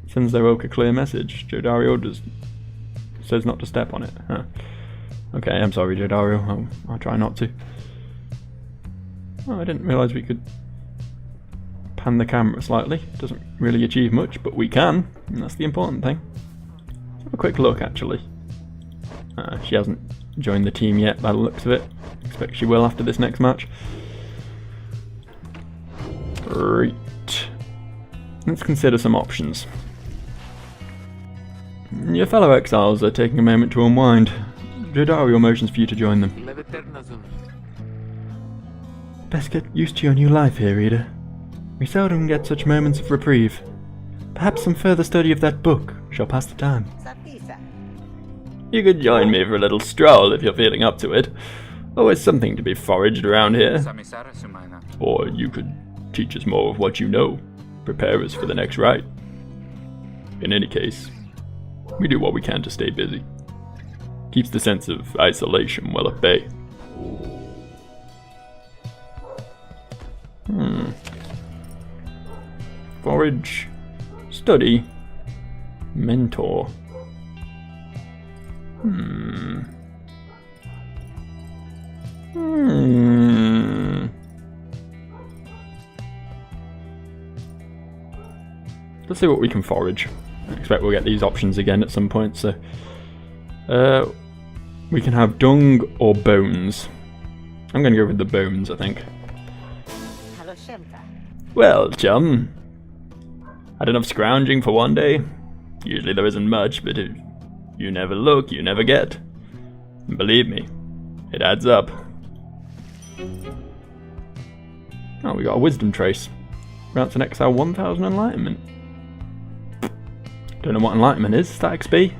Sends their ilk a clear message. Jodario says not to step on it. Huh. Okay, I'm sorry, Jodario. I'll try not to. Oh, I didn't realise we could pan the camera slightly. It doesn't really achieve much, but we can, and that's the important thing. Let's have a quick look, actually. She hasn't joined the team yet, by the looks of it. Expect she will after this next match. Right. Let's consider some options. Your fellow exiles are taking a moment to unwind. Jodario motions for you to join them. Best get used to your new life here, Reader. We seldom get such moments of reprieve. Perhaps some further study of that book shall pass the time. You could join me for a little stroll if you're feeling up to it. Always something to be foraged around here. Or you could teach us more of what you know. Prepare us for the next rite. In any case, we do what we can to stay busy. Keeps the sense of isolation well at bay. Forage, study, mentor. Let's see what we can forage. I expect we'll get these options again at some point, so... we can have dung or bones. I'm going to go with the bones, I think. Well, chum. Had enough scrounging for one day? Usually there isn't much, but if you never look, you never get. And believe me, it adds up. Oh, we got a wisdom trace. Grants an exile 1000 enlightenment. Don't know what enlightenment is. Is that XP?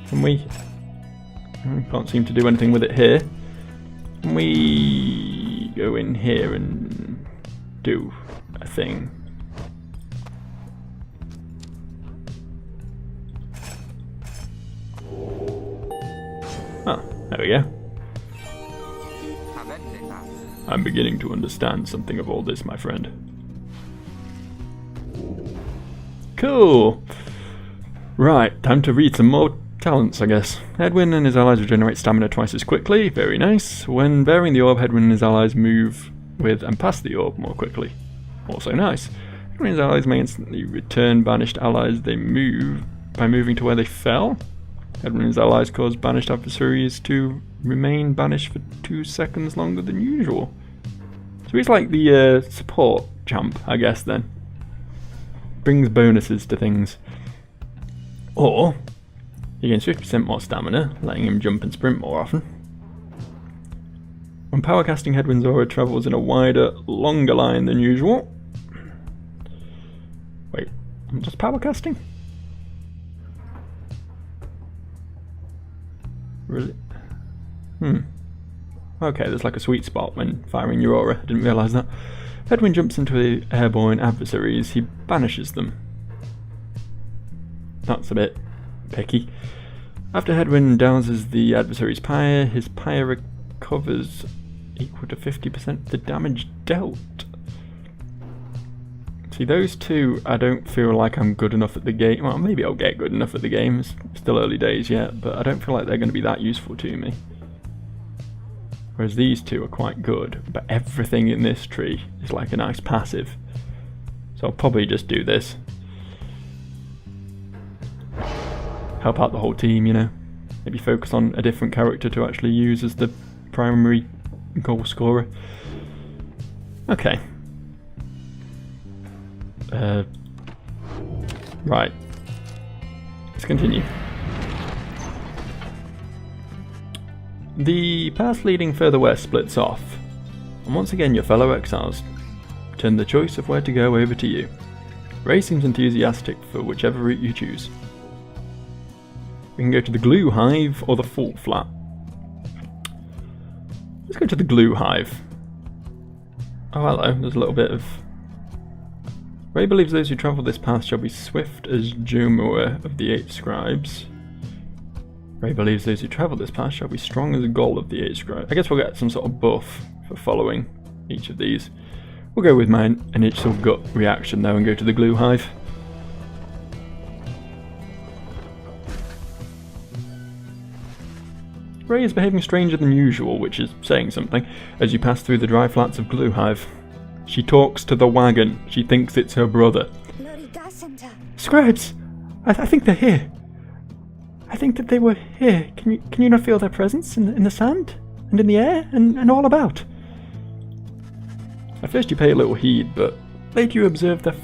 Can we... Can't seem to do anything with it here. Can we go in here and do a thing? Oh, there we go. I'm beginning to understand something of all this, my friend. Cool! Right, time to read some more talents, I guess. Hedwyn and his allies regenerate stamina twice as quickly. Very nice. When bearing the orb, Hedwyn and his allies move with and past the orb more quickly. Also nice. Hedwyn and his allies may instantly return banished allies they move by moving to where they fell. Hedwyn and his allies cause banished adversaries to remain banished for 2 seconds longer than usual. So he's like the support champ, I guess, then. Brings bonuses to things. Or he gains 50% more stamina, letting him jump and sprint more often. When power casting, Hedwyn's aura travels in a wider, longer line than usual. Wait, I'm just power casting? Really? Okay, there's like a sweet spot when firing your aura. I didn't realise that. Hedwyn jumps into the airborne adversaries, he banishes them. That's a bit picky. After Hedwyn douses the adversary's pyre, his pyre recovers equal to 50% of the damage dealt. See, those two, I don't feel like I'm good enough at the game. Well, maybe I'll get good enough at the game. It's still early days yet, but I don't feel like they're going to be that useful to me. Whereas these two are quite good, but everything in this tree is like a nice passive. So I'll probably just do this. Help out the whole team, you know. Maybe focus on a different character to actually use as the primary goal scorer. Okay. Right. Let's continue. The path leading further west splits off, and once again your fellow exiles turn the choice of where to go over to you. Ray seems enthusiastic for whichever route you choose. We can go to the Glue Hive or the Fall Flat. Let's go to the Glue Hive. Oh hello, there's a little bit of... Ray believes those who travel this path shall be swift as Jomua of the 8 Scribes. Ray believes those who travel this path shall be strong as Goal of the 8 Scribes. I guess we'll get some sort of buff for following each of these. We'll go with my initial gut reaction though and go to the Glue Hive. Ray is behaving stranger than usual, which is saying something, as you pass through the dry flats of Glue Hive. She talks to the wagon. She thinks it's her brother. Scribes! I think they're here. I think that they were here. Can you not feel their presence in the sand? And in the air? And all about? At first you pay a little heed, but later you observe that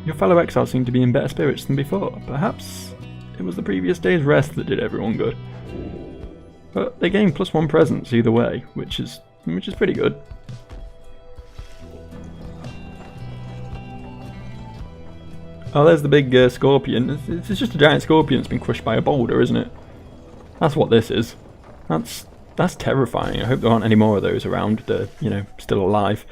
your fellow exiles seem to be in better spirits than before. Perhaps it was the previous day's rest that did everyone good. But they gain +1 presence either way, which is pretty good. Oh, there's the big scorpion. It's just a giant scorpion that's been crushed by a boulder, isn't it? That's what this is. That's terrifying. I hope there aren't any more of those around. They're, you know, still alive.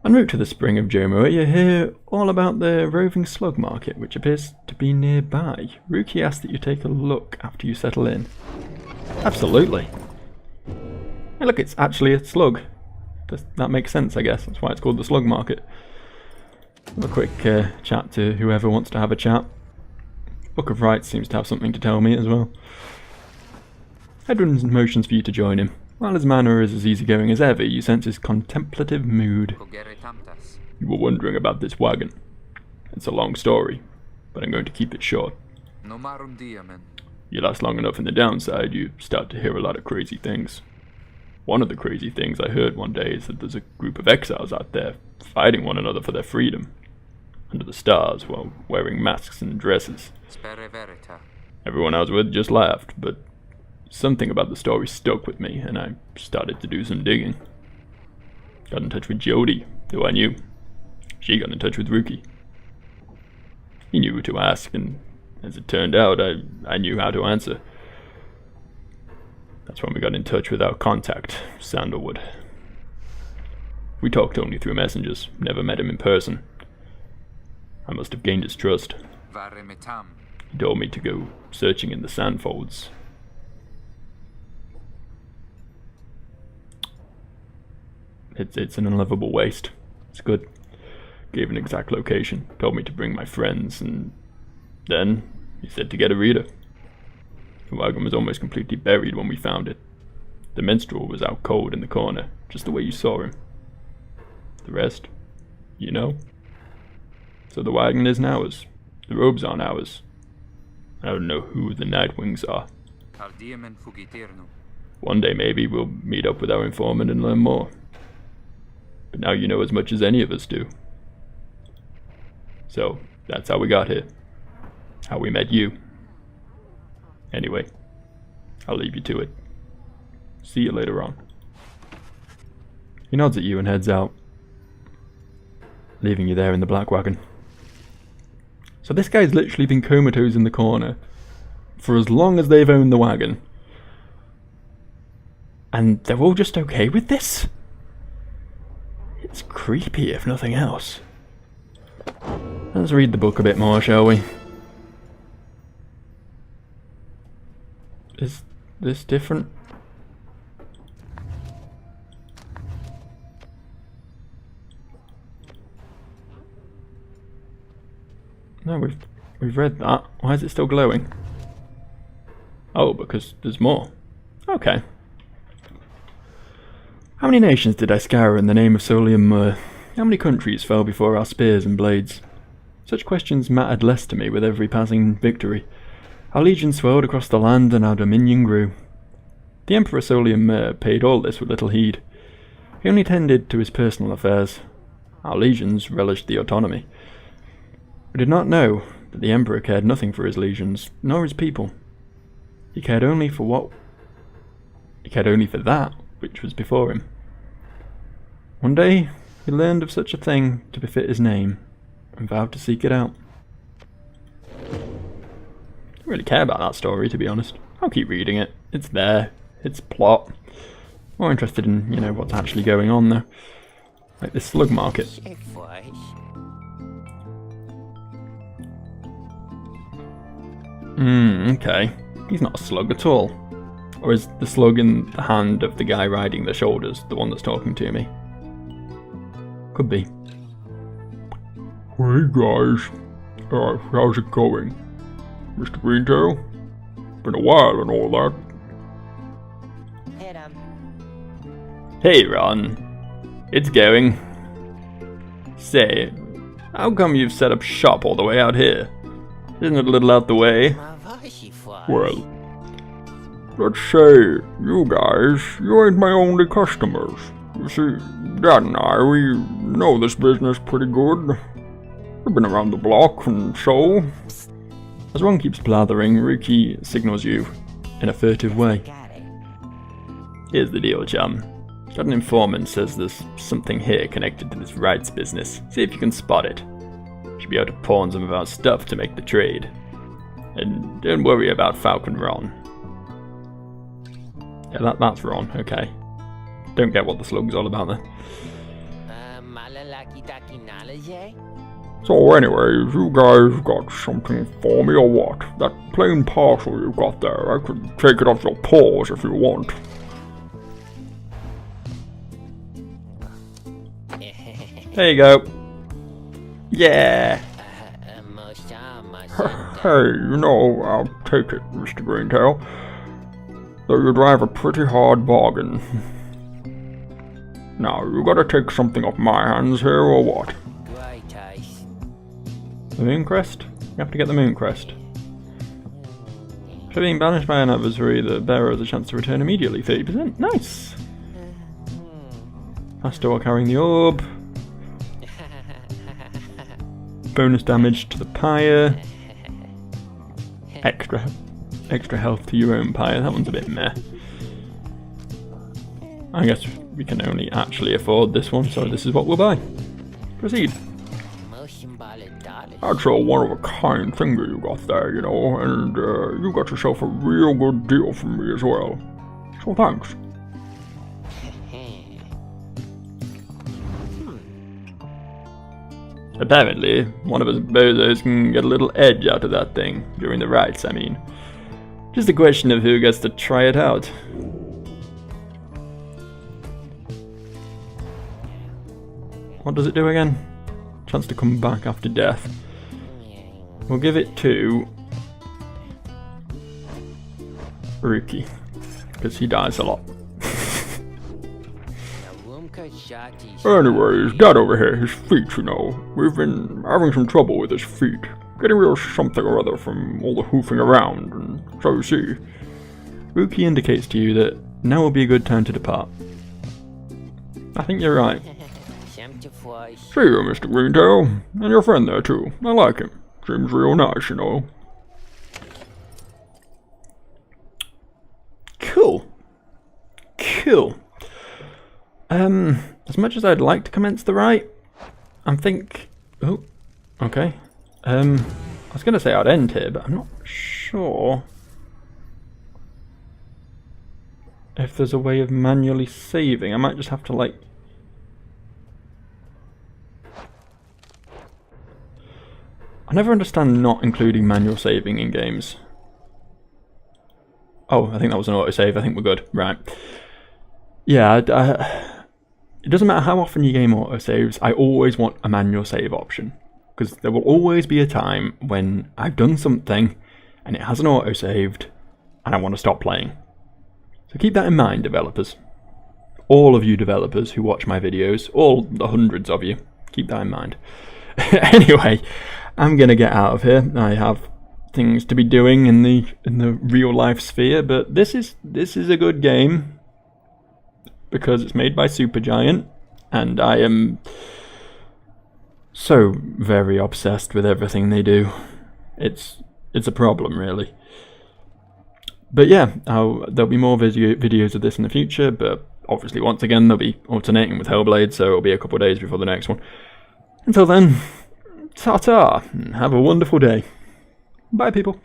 En route to the spring of Jomua, you hear all about the roving slug market, which appears to be nearby. Ruki asks that you take a look after you settle in. Absolutely. Hey, look, it's actually a slug. That makes sense, I guess. That's why it's called the slug market. A quick chat to whoever wants to have a chat. Book of Rites seems to have something to tell me as well. Hedwyn motions for you to join him. While his manner is as easygoing as ever, you sense his contemplative mood. You were wondering about this wagon. It's a long story, but I'm going to keep it short. You last long enough in the downside, you start to hear a lot of crazy things. One of the crazy things I heard one day is that there's a group of exiles out there fighting one another for their freedom, under the stars while wearing masks and dresses. Everyone I was with just laughed, but something about the story stuck with me, and I started to do some digging. Got in touch with Jody, who I knew. She got in touch with Ruki. He knew who to ask, and as it turned out, I knew how to answer. That's when we got in touch with our contact, Sandalwood. We talked only through messengers, never met him in person. I must have gained his trust. He told me to go searching in the sandfolds. It's an unlivable waste. It's good. Gave an exact location, told me to bring my friends, and then he said to get a reader. The wagon was almost completely buried when we found it. The minstrel was out cold in the corner, just the way you saw him. The rest, you know. So the wagon isn't ours. The robes aren't ours. I don't know who the Nightwings are. One day maybe we'll meet up with our informant and learn more. But now you know as much as any of us do. So, that's how we got here. How we met you. Anyway, I'll leave you to it. See you later on. He nods at you and heads out, leaving you there in the black wagon. So this guy's literally been comatose in the corner for as long as they've owned the wagon. And they're all just okay with this? It's creepy if nothing else. Let's read the book a bit more, shall we? Is this different? No, we've read that. Why is it still glowing? Oh, because there's more. Okay. How many nations did I scour in the name of Solium Mur? How many countries fell before our spears and blades? Such questions mattered less to me with every passing victory. Our legion swelled across the land and our dominion grew. The Emperor Solium Mur paid all this with little heed. He only tended to his personal affairs. Our legions relished the autonomy. We did not know that the Emperor cared nothing for his legions, nor his people. He cared only for that which was before him. One day he learned of such a thing to befit his name, and vowed to seek it out. I don't really care about that story, to be honest. I'll keep reading it. It's there. It's plot. More interested in, what's actually going on though. Like this slug market. Okay. He's not a slug at all. Or is the slug in the hand of the guy riding the shoulders the one that's talking to me? Could be. Hey guys. How's it going? Mr. Greentail? Been a while and all that. Hey Ron. It's going. Say, how come you've set up shop all the way out here? Isn't it a little out the way? Well, let's say, you guys, you ain't my only customers. You see, Dad and I, we know this business pretty good. We've been around the block, and so... As Ron keeps blathering, Ricky signals you in a furtive way. Here's the deal, chum. Got an informant says there's something here connected to this rights business. See if you can spot it. Should be able to pawn some of our stuff to make the trade. And don't worry about Falcon Ron. Yeah, that's Ron, okay. Don't get what the slug's all about there. So anyways, you guys got something for me or what? That plain parcel you got there, I could take it off your paws if you want. There you go. Yeah. Hey, I'll take it, Mr. Greentail. Though you drive a pretty hard bargain. Now, you gotta take something off my hands here, or what? The moon crest? You have to get the moon crest. After being banished by an adversary, the bearer has a chance to return immediately. 30%. Nice! Faster while carrying the orb. Bonus damage to the Pyre. Extra health to your own Pyre. That one's a bit meh. I guess we can only actually afford this one, so this is what we'll buy. Proceed. That's a one-of-a-kind thing that you got there, and you got yourself a real good deal from me as well. So thanks. Apparently, one of us bozos can get a little edge out of that thing, during the rites, I mean. Just a question of who gets to try it out. What does it do again? Chance to come back after death. We'll give it to Rookie, because he dies a lot. Anyways, Dad over here, his feet, you know. We've been having some trouble with his feet. Getting real something or other from all the hoofing around, and so you see. Rookie indicates to you that now will be a good time to depart. I think you're right. See you, Mr. Greentail. And your friend there too. I like him. Seems real nice, you know. Cool. Cool. As much as I'd like to commence the rite, oh, okay. I was gonna say I'd end here, but I'm not sure if there's a way of manually saving. I might just have to, like... I never understand not including manual saving in games. Oh, I think that was an autosave. I think we're good. Right. Yeah, it doesn't matter how often you game autosaves, I always want a manual save option. Because there will always be a time when I've done something and it hasn't autosaved and I want to stop playing. So keep that in mind, developers. All of you developers who watch my videos, all the hundreds of you, keep that in mind. Anyway, I'm going to get out of here. I have things to be doing in the real life sphere, but this is a good game because it's made by Supergiant, and I am so very obsessed with everything they do. It's a problem, really. But yeah, there'll be more videos of this in the future, but obviously once again they'll be alternating with Hellblade, so it'll be a couple of days before the next one. Until then, ta-ta, and have a wonderful day. Bye, people.